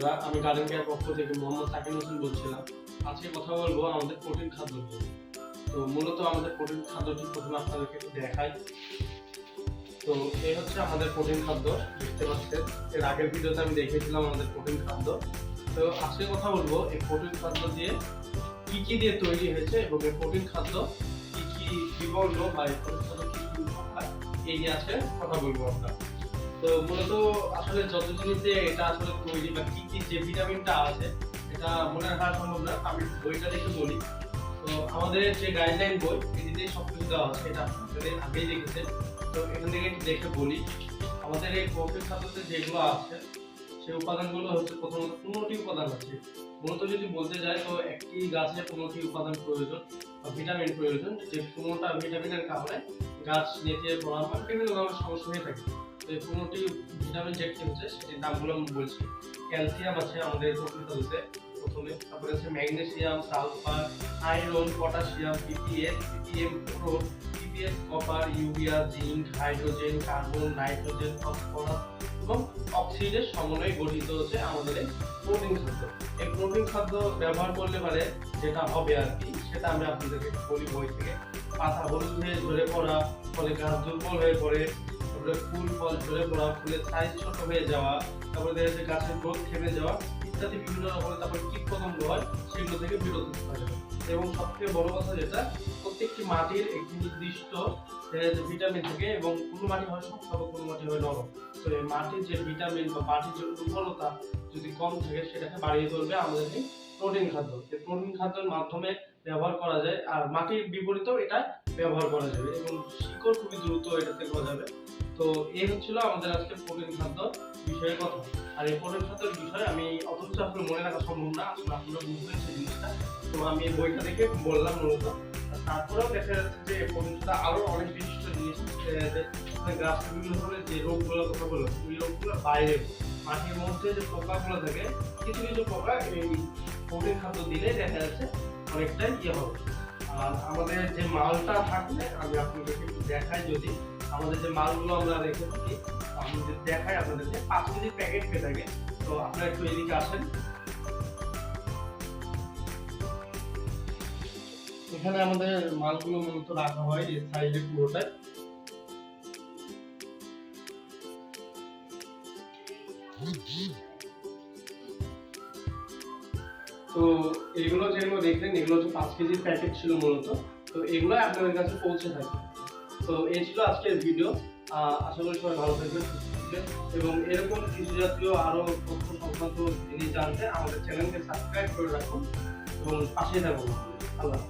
বন্ধুরা, আমি garden care পক্ষ থেকে মোহাম্মদ সাকিব হোসেন বলছিলাম। আজকে কথা বলবো আমাদের প্রোটিন খাদ্য নিয়ে। তো মূলত আমাদের প্রোটিন খাদ্যটি প্রথমে আপনাদেরকে একটু দেখাই। তো এই হচ্ছে আমাদের প্রোটিন খাদ্য, দেখতে পাচ্ছেন। এর আগের ভিডিওতে আমি দেখিয়েছিলাম আমাদের প্রোটিন খাদ্য। তো আজকে কথা বলবো এই প্রোটিন খাদ্য দিয়ে কি দিয়ে তৈরি হয়েছে এবং এই প্রোটিন খাদ্য কি বিবর্ণ বা এই প্রোটিন খাদ্য কি উপকার, এই নিয়ে আজকে কথা বলবো আমরা। তো মূলত আসলে যত জিনিসে এটা আসলে তৈরি বা কি যে ভিটামিনটা আছে এটা মনে রাখা সম্ভব না, আমি বইটা দেখে বলি। তো আমাদের যে গাইডলাইন বই এটিতে সবকিছু দেওয়া আছে, এটা আপনাদের আগেই দেখেছেন। তো এখান থেকে একটু দেখে বলি। আমাদের এই প্রোটিন খাদ্যতে যেগুলো আছে সেই উপাদানগুলো হচ্ছে প্রথমত 15টি উপাদান আছে। মূলত যদি বলতে যাই তো একটি গাছে 15টি উপাদান প্রয়োজন বা ভিটামিন প্রয়োজন, যে 15টা ভিটামিনের কারণে গাছ নেতিয়ে পড়া বা বিভিন্ন ধরনের সমস্যা হয়ে থাকে। তো এই 15টি ভিটামিন যেটি হচ্ছে সেটির নামগুলো আমি বলছি। ক্যালসিয়াম আছে আমাদের প্রোটিন খাদ্যতে প্রথমে, তারপরে আছে magnesium, sulphur, iron, potassium, PPM, floor, PPS, copper, urea, zinc, hydrogen, carbon, nitrogen, phosphorus এবং অক্সিজেনের সমন্বয়ে গঠিত হচ্ছে আমাদের এই প্রোটিন খাদ্য। এই প্রোটিন খাদ্য ব্যবহার করলে পারে যেটা হবে আর কি, সেটা আমি আপনাদেরকে বলি বই থেকে। পাতা হলুদ হয়ে ঝরে পড়া, ফলে গাছ দুর্বল হয়ে পড়ে, তারপরে ফুল ফল ঝরে পড়া, ফুলের সাইজ ছোট হয়ে যাওয়া, তারপরে দেখা যাচ্ছে গাছের গ্রোথ থেমে যাওয়া ইত্যাদি বিভিন্ন রকমের তারপরে কীট পতঙ্গ হয়, সেগুলো থেকে বিরত থাকা যাবে। এবং সবথেকে বড় কথা যেটা, প্রত্যেকটি মাটির একটি নির্দিষ্ট ভিটামিন থাকে এবং কোনো মাটি হয় শক্ত, কোনো মাটি হয় নরম। তো এই মাটির যে ভিটামিন বা মাটির যে উর্বরতা যদি কম থাকে সেটাকে বাড়িয়ে তুলবে আমাদের এই প্রোটিন খাদ্য। এই প্রোটিন খাদ্যের মাধ্যমে ব্যবহার করা যায়, আর মাটির বিপরীতেও এটা ব্যবহার করা যাবে এবং শিকড় খুবই দ্রুত এটাতে গজাবে। তো এই হচ্ছিল আমাদের আজকে প্রোটিন খাদ্য বিষয়ের কথা। আর এই প্রোটিন খাদ্যের বিষয় আমি অথচ আসলে মনে রাখা সম্ভব না, আসলে আপনারা বুঝবেন সেই জিনিসটা। তো আমি এই বইটা দেখে বললাম মূলত। তারপরেও দেখা যাচ্ছে যে প্রোটিন খাদ্য আরো অনেক বিশিষ্ট জিনিস, গাছ বিভিন্ন ধরনের যে রোগগুলোর কথা বললাম, ওই রোগগুলোর বাইরে মাটির মধ্যে যে পোকাগুলো থাকে, কিছু কিছু পোকা এই প্রোটিন খাদ্য দিলে দেখা যাচ্ছে অনেকটাই ইয়ে হবে। আর আমাদের যে মালটা থাকলে আমি আপনাদেরকে একটু দেখাই, যদি আমাদের যে মালগুলো আমরা রেখে থাকি আমি যদি দেখাই আপনাদেরকে, 5 কেজির প্যাকেট পেয়ে থাকে। তো আপনারা একটু এদিকে আসেন। এখানে আমাদের মালগুলো মূলত রাখা হয় এই সাইডে পুরোটাই। তো এগুলো যেগুলো দেখলেন এগুলো হচ্ছে 5 কেজির প্যাকেট ছিল মূলত। তো এগুলো আপনাদের কাছে পৌঁছে থাকে। তো এই ছিল আজকের ভিডিও। আশা করি সবাই ভালো থাকবেন, সুস্থ থাকবেন এবং এরকম কৃষি জাতীয় আরো তথ্য সংক্রান্ত জিনিস জানতে আমাদের চ্যানেলকে সাবস্ক্রাইব করে রাখুন এবং পাশে থাকুন। আল্লাহ।